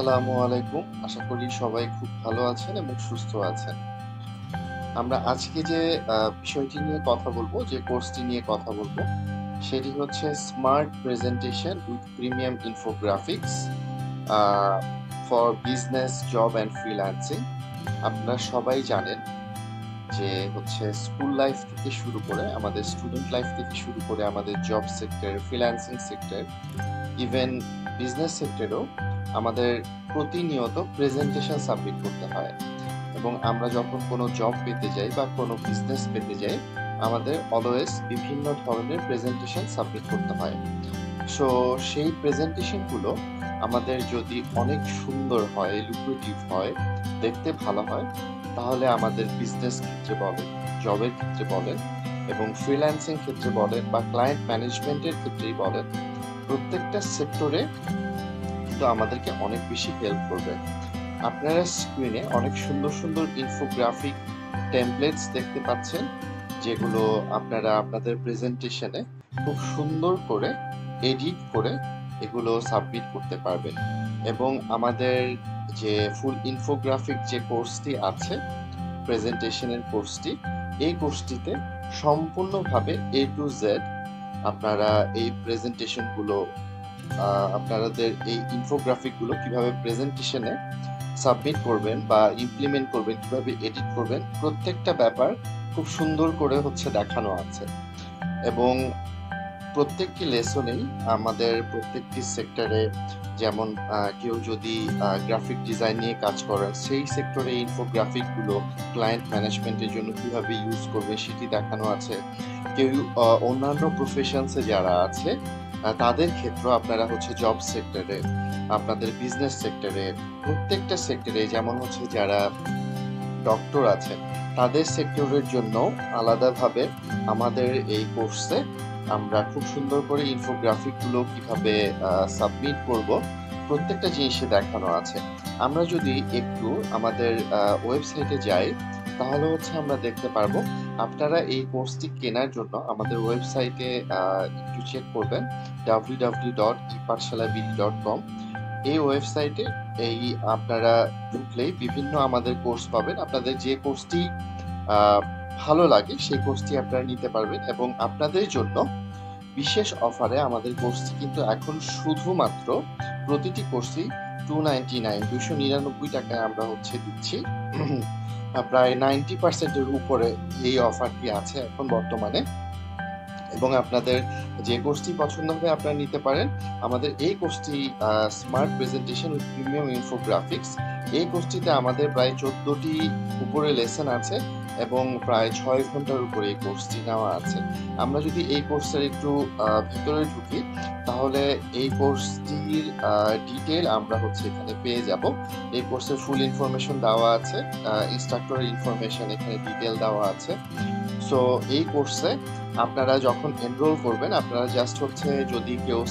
আসসালামু আলাইকুম। আশা করি সবাই খুব ভালো আছেন এবং সুস্থ আছেন। আমরা আজকে যে বিষয়টি নিয়ে কথা বলবো, যে কোর্সটি নিয়ে কথা বলবো, সেটি হচ্ছে smart presentation with premium infographics for business, job and freelancing. আপনারা সবাই জানেন যে হচ্ছে স্কুল লাইফ থেকে শুরু করে, আমাদের স্টুডেন্ট লাইফ থেকে শুরু করে, আমাদের job sector, freelancing sector, even business সেক্টরেও আমাদের প্রতিনিয়ত প্রেজেন্টেশন সাবমিট করতে হয়। এবং আমরা যখন কোনো জব পেতে যাই বা কোনো বিজনেস পেতে যাই, আমাদের অলওয়েজ বিভিন্ন ধরনের প্রেজেন্টেশন সাবমিট করতে হয়। সো সেই প্রেজেন্টেশনগুলো আমাদের যদি অনেক সুন্দর হয়, লুক্রেটিভ হয়, দেখতে ভালো হয়, তাহলে আমাদের বিজনেস ক্ষেত্রে বলেন, জবের ক্ষেত্রে বলেন, এবং ফ্রিল্যান্সিং ক্ষেত্রে বলেন বা ক্লায়েন্ট ম্যানেজমেন্টের ক্ষেত্রেই বলেন, প্রত্যেকটা সেক্টরে কিন্তু আমাদেরকে অনেক বেশি হেল্প করবে। আপনারা স্ক্রিনে অনেক সুন্দর সুন্দর ইনফোগ্রাফিক টেমপ্লেটস দেখতে পাচ্ছেন, যেগুলো আপনারা আপনাদের প্রেজেন্টেশনে খুব সুন্দর করে এডিট করে এগুলো সাবমিট করতে পারবেন। এবং আমাদের যে ফুল ইনফোগ্রাফিক যে কোর্সটি আছে, প্রেজেন্টেশনের কোর্সটি, এই কোর্সটিতে সম্পূর্ণভাবে A to Z আপনারা এই প্রেজেন্টেশনগুলো, আপনাদের এই ইনফোগ্রাফিকগুলো কিভাবে প্রেজেন্টেশনে সাবমিট করবেন বা ইমপ্লিমেন্ট করবেন, কিভাবে এডিট করবেন, প্রত্যেকটা ব্যাপার খুব সুন্দর করে হচ্ছে দেখানো আছে। এবং প্রত্যেকটি লেসনেই আমাদের প্রত্যেকটি সেক্টরে, যেমন কেউ যদি গ্রাফিক ডিজাইন নিয়ে কাজ করেন, সেই সেক্টরে ইনফোগ্রাফিকগুলো ক্লায়েন্ট ম্যানেজমেন্টের জন্য কিভাবে ইউজ করবে সেটি দেখানো আছে। কেউ অন্যান্য প্রফেশনসে যারা আছে, তাদের ক্ষেত্রে আপনারা হচ্ছে জব সেক্টরে, আপনাদের বিজনেস সেক্টরে, প্রত্যেকটা সেক্টরে, যেমন হচ্ছে যারা ডক্টর আছেন, তাদের সেক্টরের জন্য আলাদাভাবে আমাদের এই কোর্সে আমরা খুব সুন্দর করে ইনফোগ্রাফিকগুলো কিভাবে সাবমিট করব, প্রত্যেকটা জিনিসে দেখানো আছে। আমরা যদি একটু আমাদের ওয়েবসাইটে যাই, তাহলে হচ্ছে আমরা দেখতে পারবো। আপনারা এই কোর্সটি কেনার জন্য আমাদের ওয়েবসাইটে একটু চেক করবেন, www.ePaathshalaBD.com। এই ওয়েবসাইটে এই আপনারা ঢুকলেই বিভিন্ন আমাদের কোর্স পাবেন। আপনাদের যে কোর্সটি ভালো লাগে সেই কোর্সটি আপনারা নিতে পারবেন। এবং আপনাদের জন্য বিশেষ অফারে আমাদের কোর্সটি কিন্তু এখন শুধুমাত্র প্রতিটি কোর্সই 299 টাকায় আমরা হচ্ছে দিচ্ছি। প্রায় 90% উপরে এই অফারটি আছে এখন বর্তমানে। এবং আপনাদের যে কোর্সটি পছন্দ হবে আপনারা নিতে পারেন। আমাদের এই কোর্সটি smart presentation with premium infographics, এই কোর্সটিতে আমাদের প্রায় 14টি উপরে লেসন আছে এবং প্রায় 6 ঘন্টার উপরে এই কোর্সটি নেওয়া আছে। আমরা যদি এই কোর্সের একটু ভিতরে ঢুকি, তাহলে এই কোর্সটির ডিটেল আমরা হচ্ছে এখানে পেয়ে যাব। এই কোর্সের ফুল ইনফরমেশন দেওয়া আছে, ইনস্ট্রাক্টরের ইনফরমেশন এখানে ডিটেল দেওয়া আছে। সো এই কোর্সে আপনারা যখন এনরোল করবেন, আপনারা জাস্ট হচ্ছে, যদি কেউ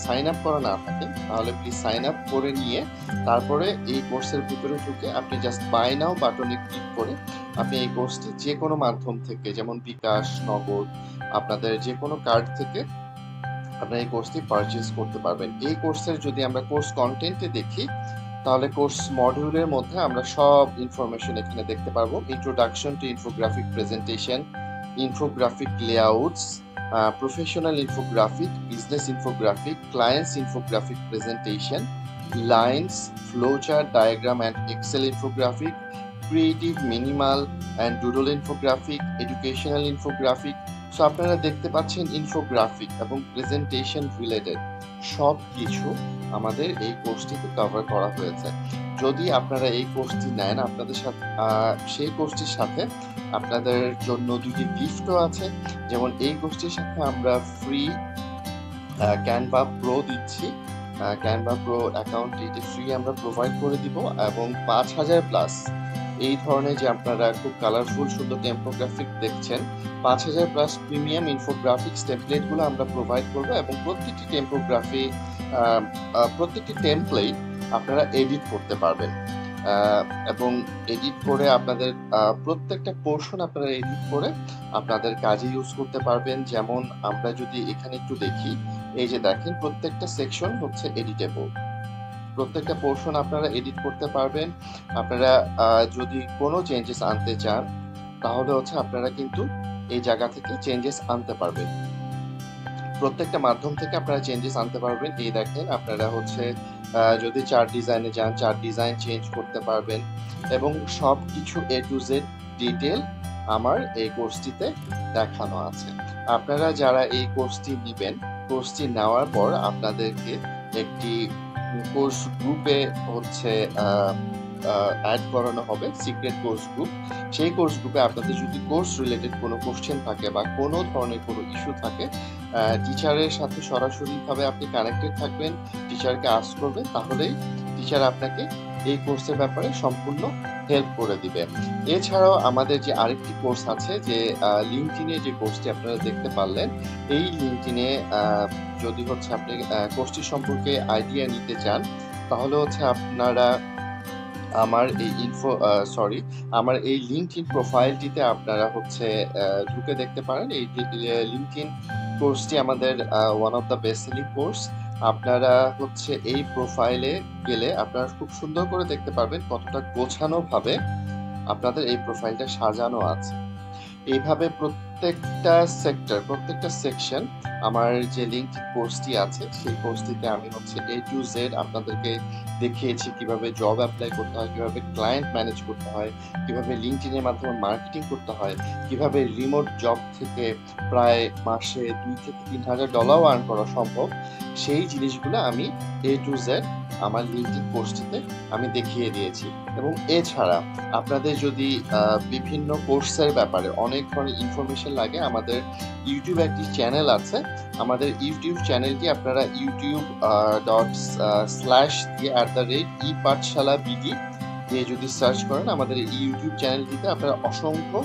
সাইন আপ করা না থাকেন, তাহলে প্লিজ সাইন আপ করে নিয়ে তারপরে এই কোর্সের ভিতরে ঢুকে আপনি জাস্ট বাই নাও বাটনে ক্লিক করে আপনি এই কোর্সটি যে কোনো মাধ্যম থেকে, যেমন বিকাশ, নগদ, আপনাদের যে কোনো কার্ড থেকে আপনারা এই কোর্সটি পারচেজ করতে পারবেন। এই কোর্সের যদি আমরা কোর্স কন্টেন্টে দেখি, তাহলে কোর্স মডিউলের মধ্যে আমরা সব ইনফরমেশন এখানে দেখতে পারবো। Introduction to infographic presentation, infographic layouts, professional infographic, business infographic, clients infographic presentation, lines, flowchart, diagram and Excel infographic, creative, minimal and doodle infographic, educational infographic. So আপনারা দেখতে পাচ্ছেন ইনফোগ্রাফিক এবং প্রেজেন্টেশন রিলেটেড সব কিছু আমাদের এই কোর্সটিতে কভার করা হয়েছে। যদি আপনারা এই কোর্সটি নেন, আপনাদের সাথে সেই কোর্সটির সাথে আপনাদের জন্য দুটি গিফটও আছে। যেমন এই কোর্সটির সাথে আমরা ফ্রি ক্যানভা প্রো দিচ্ছি। ক্যানভা প্রো অ্যাকাউন্ট এটি ফ্রি আমরা প্রোভাইড করে দিব, এবং 5000 প্লাস এই ধরনের যে আপনারা খুব কালারফুল সুন্দর টেম্পোগ্রাফিক দেখছেন, 5000 প্লাস প্রিমিয়াম ইনফোগ্রাফিক্স টেমপ্লেটগুলো আমরা প্রোভাইড করবো। এবং প্রত্যেকটি টেমপ্লেট আপনারা এডিট করতে পারবেন, এবং এডিট করে আপনাদের প্রত্যেকটা পোর্শন আপনারা এডিট করে আপনাদের কাজে ইউজ করতে পারবেন। যেমন আমরা যদি এখানে একটু দেখি, এই যে দেখেন প্রত্যেকটা সেকশন হচ্ছে এডিটেবল। প্রত্যেকটা পোর্শন আপনারা এডিট করতে পারবেন। আপনারা যদি কোনো চেঞ্জেস আনতে চান তাহলে হচ্ছে আপনারা কিন্তু এই জায়গা থেকে চেঞ্জেস আনতে পারবেন। প্রত্যেকটা মাধ্যম থেকে আপনারা চেঞ্জেস আনতে পারবেন। এই দেখেন আপনারা হচ্ছে যদি চার্ট ডিজাইনে যান, চার্ট ডিজাইন চেঞ্জ করতে পারবেন এবং সব কিছু A to Z ডিটেল আমার এই কোর্সটিতে দেখানো আছে। আপনারা যারা এই কোর্সটি নেবেন, কোর্সটি নেওয়ার পর আপনাদেরকে একটি কোর্স গ্রুপে হচ্ছে অ্যাড করানো হবে, সিক্রেট কোর্স গ্রুপ। সেই কোর্স গ্রুপে আপনাদের যদি কোর্স রিলেটেড কোনো কোশ্চেন থাকে বা কোনো ধরনের কোনো ইস্যু থাকে, টিচারের সাথে সরাসরিভাবে আপনি কানেক্টেড থাকবেন, টিচারকে আস্ক করবেন, তাহলেই টিচার আপনাকে এই কোর্সের ব্যাপারে সম্পূর্ণ হেল্প করে দিবে। এছাড়াও আমাদের যে আরেকটি কোর্স আছে, যে লিঙ্কডইনে যে কোর্সটি আপনারা দেখতে পারলেন, এই লিঙ্কডইনে যদি হচ্ছে আপনি কোর্সটি সম্পর্কে আইডিয়া নিতে চান তাহলে হচ্ছে আপনারা আমার আমার এই লিঙ্কডইন প্রোফাইলটিতে আপনারা হচ্ছে ঢুকে দেখতে পারেন। এই লিঙ্কডইন কোর্সটি আমাদের one of the best selling course. আপনারা হচ্ছে এই প্রোফাইলে গেলে আপনারা খুব সুন্দর করে দেখতে পারবেন কতটা গোছানো ভাবে আপনাদের এই প্রোফাইলটা সাজানো আছে। এইভাবে প্রত্যেকটা সেক্টর, প্রত্যেকটা সেকশন আমার যে লিঙ্কড কোর্সটি আছে সেই কোর্সটিতে আমি হচ্ছে A to Z আপনাদেরকে দেখিয়েছি কিভাবে জব অ্যাপ্লাই করতে হয়, কিভাবে ক্লায়েন্ট ম্যানেজ করতে হয়, কিভাবে লিঙ্কডইনের মাধ্যমে মার্কেটিং করতে হয়, কিভাবে রিমোট জব থেকে প্রায় মাসে $2,000 থেকে $3,000 আর্ন করা সম্ভব। সেই জিনিসগুলো আমি A to Z আমার লিঙ্কড কোর্সটিতে আমি দেখিয়ে দিয়েছি। এবং এছাড়া আপনাদের যদি বিভিন্ন কোর্সের ব্যাপারে অনেক ধরনের ইনফরমেশন লাগে, আমাদের ইউটিউব একটি চ্যানেল আছে। আমাদের ইউটিউব চ্যানেলটি আপনারা youtube.com/EPaathshalaBD দিয়ে যদি সার্চ করেন, আমাদের এই ইউটিউব চ্যানেলটিতে আপনারা অসংখ্য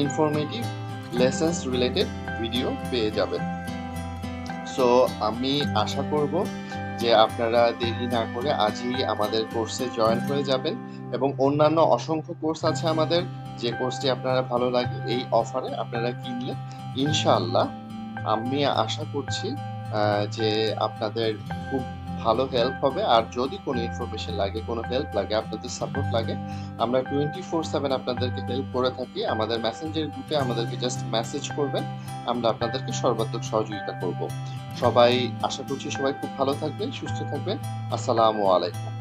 ইনফরমেটিভ লেসন্স রিলেটেড ভিডিও পেয়ে যাবেন। সো আমি আশা করব যে আপনারা দেরি না করে আজই আমাদের কোর্সে জয়েন হয়ে যাবেন। এবং অন্যান্য অসংখ্য কোর্স আছে আমাদের, যে কোর্সটি আপনারা ভালো লাগে এই অফারে আপনারা কিনলে ইনশাআল্লাহ আমি আশা করছি যে আপনাদের খুব ভালো হেল্প হবে। আর যদি কোনো ইনফরমেশন লাগে, কোনো হেল্প লাগে, আপনাদের সাপোর্ট লাগে, আমরা 24/7 আপনাদেরকে হেল্প করে থাকি। আমাদের মেসেঞ্জার গ্রুপে আমাদেরকে জাস্ট মেসেজ করবেন, আমরা আপনাদেরকে সর্বাত্মক সহযোগিতা করব। সবাই আশা করছি সবাই খুব ভালো থাকবেন, সুস্থ থাকবেন। আসসালামু আলাইকুম।